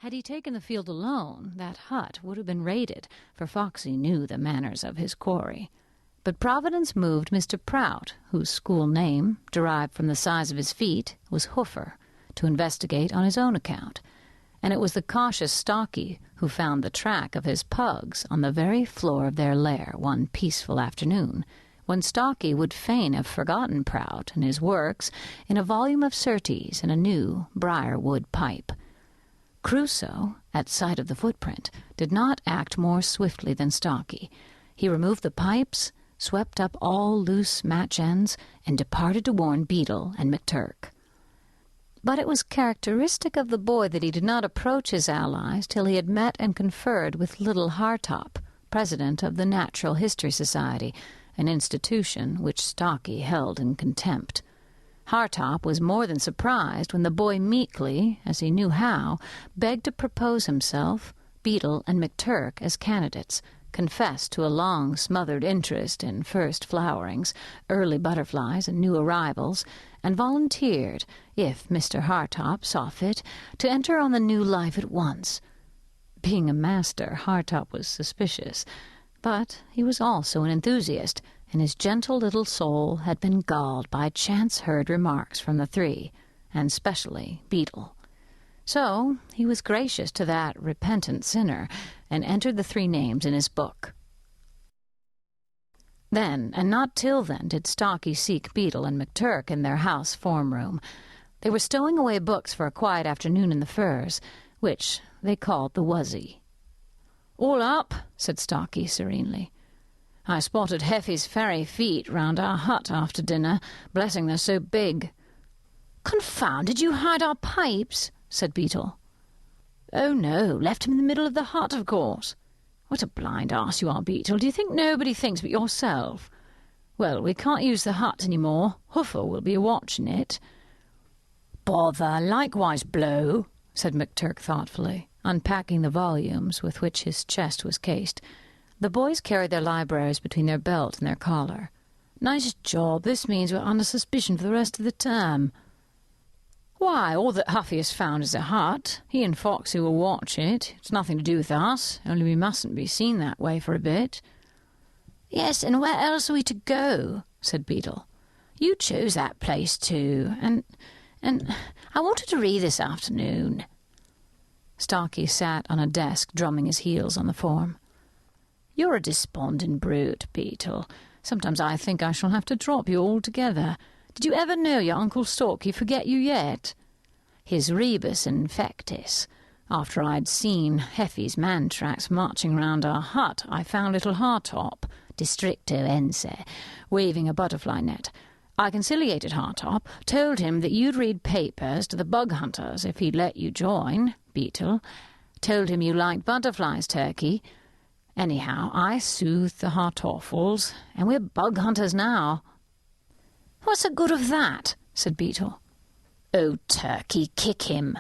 Had he taken the field alone, that hut would have been raided, for Foxy knew the manners of his quarry. But Providence moved Mr. Prout, whose school name, derived from the size of his feet, was Hoofer, to investigate on his own account, and it was the cautious Stalky who found the track of his pugs on the very floor of their lair one peaceful afternoon, when Stalky would fain have forgotten Prout and his works in a volume of Surtees and a new briar-wood pipe. Crusoe, at sight of the footprint, did not act more swiftly than Stalky. He removed the pipes, swept up all loose match-ends, and departed to warn Beetle and McTurk. But it was characteristic of the boy that he did not approach his allies till he had met and conferred with little Hartop, president of the Natural History Society, an institution which Stalky held in contempt. Hartop was more than surprised when the boy meekly, as he knew how, begged to propose himself, Beetle, and McTurk as candidates, confessed to a long smothered interest in first flowerings, early butterflies, and new arrivals, and volunteered, if Mr. Hartop saw fit, to enter on the new life at once. Being a master, Hartop was suspicious, but he was also an enthusiast, and his gentle little soul had been galled by chance-heard remarks from the three, and specially Beetle. So he was gracious to that repentant sinner, and entered the three names in his book. Then, and not till then, did Stalky seek Beetle and McTurk in their house form-room. They were stowing away books for a quiet afternoon in the firs, which they called the Wuzzy. "All up," said Stalky serenely. "I spotted Heffy's fairy feet round our hut after dinner. Blessing, they're so big." "Confounded, you hide our pipes," said Beetle. "Oh, no, left him in the middle of the hut, of course." "What a blind ass you are, Beetle. Do you think nobody thinks but yourself?" "Well, we can't use the hut any more. Hoofer will be watching it." "Bother, likewise blow," said McTurk thoughtfully, unpacking the volumes with which his chest was cased. The boys carried their libraries between their belt and their collar. "Nice job. This means we're under suspicion for the rest of the term." "Why, all that Huffy has found is a hut. He and Foxy will watch it. It's nothing to do with us, only we mustn't be seen that way for a bit." "Yes, and where else are we to go?" said Beetle. "You chose that place too, and I wanted to read this afternoon." Stalky sat on a desk, drumming his heels on the form. "You're a despondent brute, Beetle. Sometimes I think I shall have to drop you altogether. Did you ever know your Uncle Stalky forget you yet? His rebus infectis. After I'd seen Heffy's man-tracks marching round our hut, I found little Hartop, districto ense, waving a butterfly net. I conciliated Hartop, told him that you'd read papers to the bug hunters if he'd let you join, Beetle. Told him you liked butterflies, Turkey. Anyhow, I soothed the Hartoffles, and we're bug hunters now." "What's the good of that?" said Beetle. "Oh, Turkey, kick him."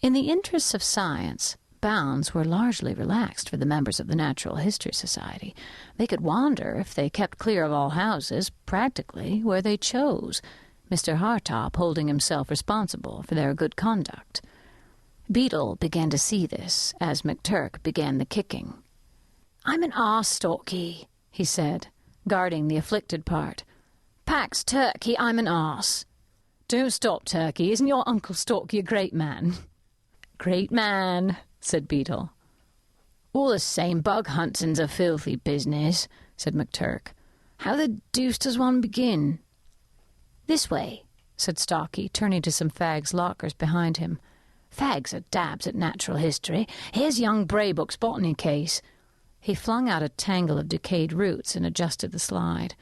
In the interests of science, bounds were largely relaxed for the members of the Natural History Society. They could wander, if they kept clear of all houses, practically where they chose, Mr. Hartop holding himself responsible for their good conduct. Beetle began to see this as McTurk began the kicking. "I'm an arse, Stalky," he said, guarding the afflicted part. "Pax, Turkey, I'm an arse." "Don't stop, Turkey. Isn't your Uncle Stalky a great man?" "Great man," said Beetle. "All the same, bug hunting's a filthy business," said McTurk. "How the deuce does one begin?" "This way," said Stalky, turning to some Fagg's lockers behind him. "Fags are dabs at natural history. Here's young Braybook's botany case." He flung out a tangle of decayed roots and adjusted the slide.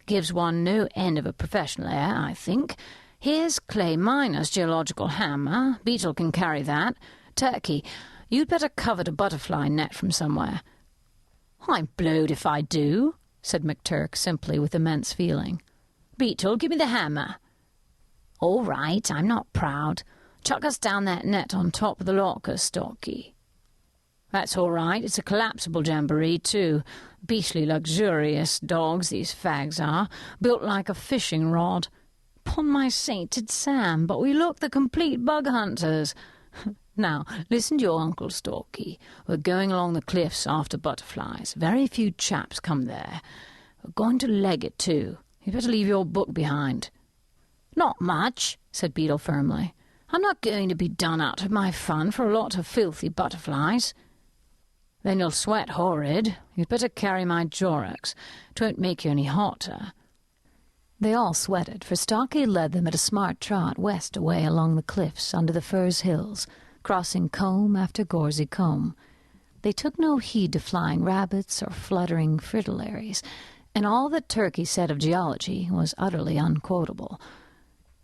"Gives one no end of a professional air, I think. Here's Clay Minor's geological hammer. Beetle can carry that. Turkey, you'd better covet a butterfly net from somewhere." "I'm blowed if I do," said McTurk simply with immense feeling. "Beetle, give me the hammer." "All right, I'm not proud. Chuck us down that net on top of the locker, Stalky." "That's all right. It's a collapsible jamboree, too. Beastly luxurious dogs, these fags are, built like a fishing rod. 'Pon my sainted Sam, but we look the complete bug hunters. Now, listen to your Uncle Stalky. We're going along the cliffs after butterflies. Very few chaps come there. We're going to leg it, too. You'd better leave your book behind." "Not much," said Beetle firmly. "I'm not going to be done out of my fun for a lot of filthy butterflies." "Then you'll sweat horrid. You'd better carry my Jorax. 'Twon't make you any hotter." They all sweated, for Stalky led them at a smart trot west away along the cliffs under the furze hills, crossing comb after gauzy comb. They took no heed to flying rabbits or fluttering fritillaries, and all that Turkey said of geology was utterly unquotable.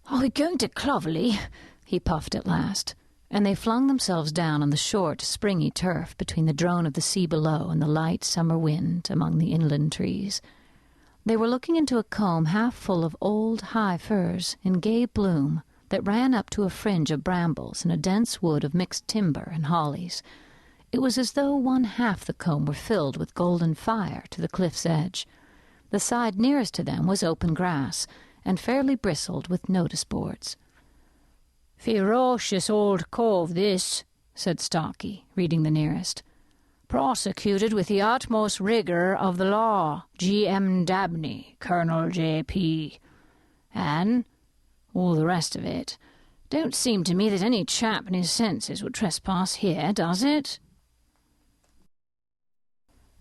"Are we going to Clovelly?" he puffed at last, and they flung themselves down on the short, springy turf between the drone of the sea below and the light summer wind among the inland trees. They were looking into a comb half full of old high firs in gay bloom that ran up to a fringe of brambles and a dense wood of mixed timber and hollies. It was as though one half the comb were filled with golden fire to the cliff's edge. The side nearest to them was open grass, and fairly bristled with notice boards. "Ferocious old cove, this," said Stalky, reading the nearest. "Prosecuted with the utmost rigour of the law, G.M. Dabney, Colonel J.P. And all the rest of it. Don't seem to me that any chap in his senses would trespass here, does it?"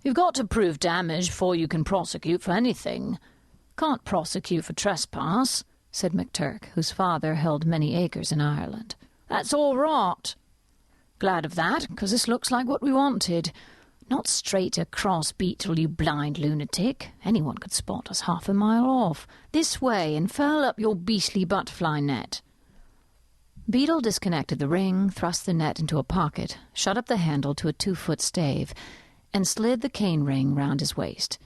"You've got to prove damage before you can prosecute for anything. Can't prosecute for trespass," said McTurk, whose father held many acres in Ireland. "That's all rot." "Glad of that, because this looks like what we wanted. Not straight across, Beetle, you blind lunatic. Anyone could spot us half a mile off. This way, and furl up your beastly butterfly net." Beetle disconnected the ring, thrust the net into a pocket, shut up the handle to a 2-foot stave, and slid the cane ring round his waist.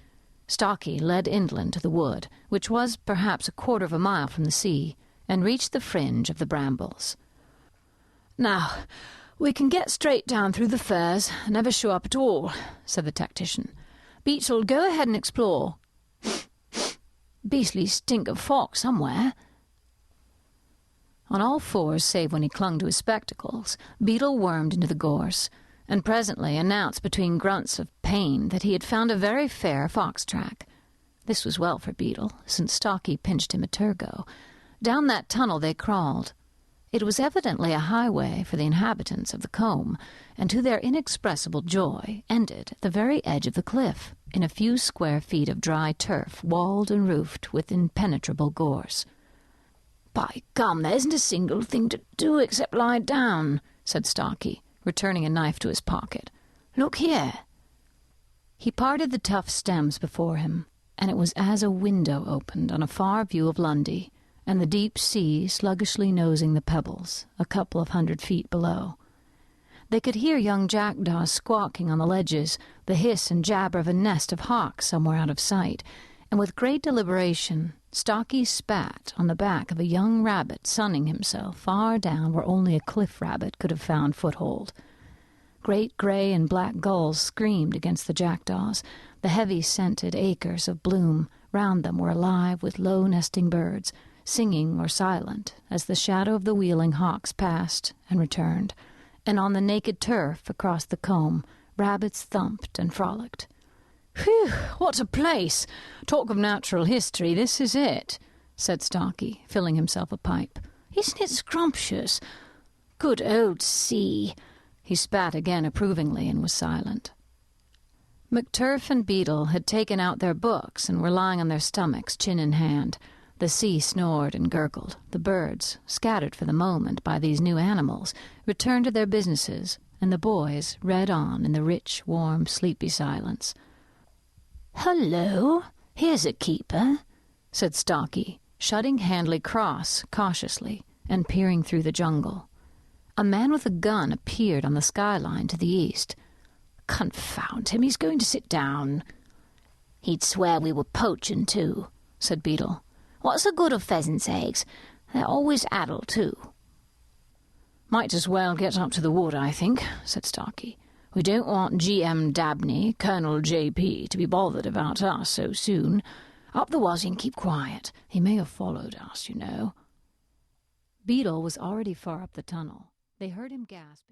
Stalky led inland to the wood, which was perhaps a quarter of a mile from the sea, and reached the fringe of the brambles. "Now, we can get straight down through the firs and never show up at all," said the tactician. "Beetle, go ahead and explore. Beastly stink of fox somewhere." On all fours, save when he clung to his spectacles, Beetle wormed into the gorse, and presently announced between grunts of pain that he had found a very fair fox track. This was well for Beetle, since Stalky pinched him a tergo. Down that tunnel they crawled. It was evidently a highway for the inhabitants of the combe, and to their inexpressible joy ended at the very edge of the cliff, in a few square feet of dry turf, walled and roofed with impenetrable gorse. "By gum, there isn't a single thing to do except lie down," said Stalky, returning a knife to his pocket. "Look here." He parted the tough stems before him, and it was as a window opened on a far view of Lundy, and the deep sea sluggishly nosing the pebbles, a couple of 100 feet below. They could hear young jackdaws squawking on the ledges, the hiss and jabber of a nest of hawks somewhere out of sight, and with great deliberation, Stalky spat on the back of a young rabbit sunning himself far down where only a cliff rabbit could have found foothold. Great grey and black gulls screamed against the jackdaws. The heavy-scented acres of bloom round them were alive with low nesting birds, singing or silent as the shadow of the wheeling hawks passed and returned, and on the naked turf across the combe rabbits thumped and frolicked. "Whew, what a place! Talk of natural history, this is it," said Stalky, filling himself a pipe. "Isn't it scrumptious? Good old sea." He spat again approvingly and was silent. McTurf and Beetle had taken out their books and were lying on their stomachs, chin in hand. The sea snored and gurgled. The birds, scattered for the moment by these new animals, returned to their businesses, and the boys read on in the rich, warm, sleepy silence. "Hullo, here's a keeper," said Stalky, shutting Handley Cross cautiously and peering through the jungle. A man with a gun appeared on the skyline to the east. "Confound him, he's going to sit down." "He'd swear we were poaching too," said Beetle. "What's the good of pheasants' eggs? They're always addled too." "Might as well get up to the wood, I think," said Stalky. "We don't want G.M. Dabney, Colonel J.P., to be bothered about us so soon. Up the wuzzy and keep quiet. He may have followed us, you know." Beetle was already far up the tunnel. They heard him gasp.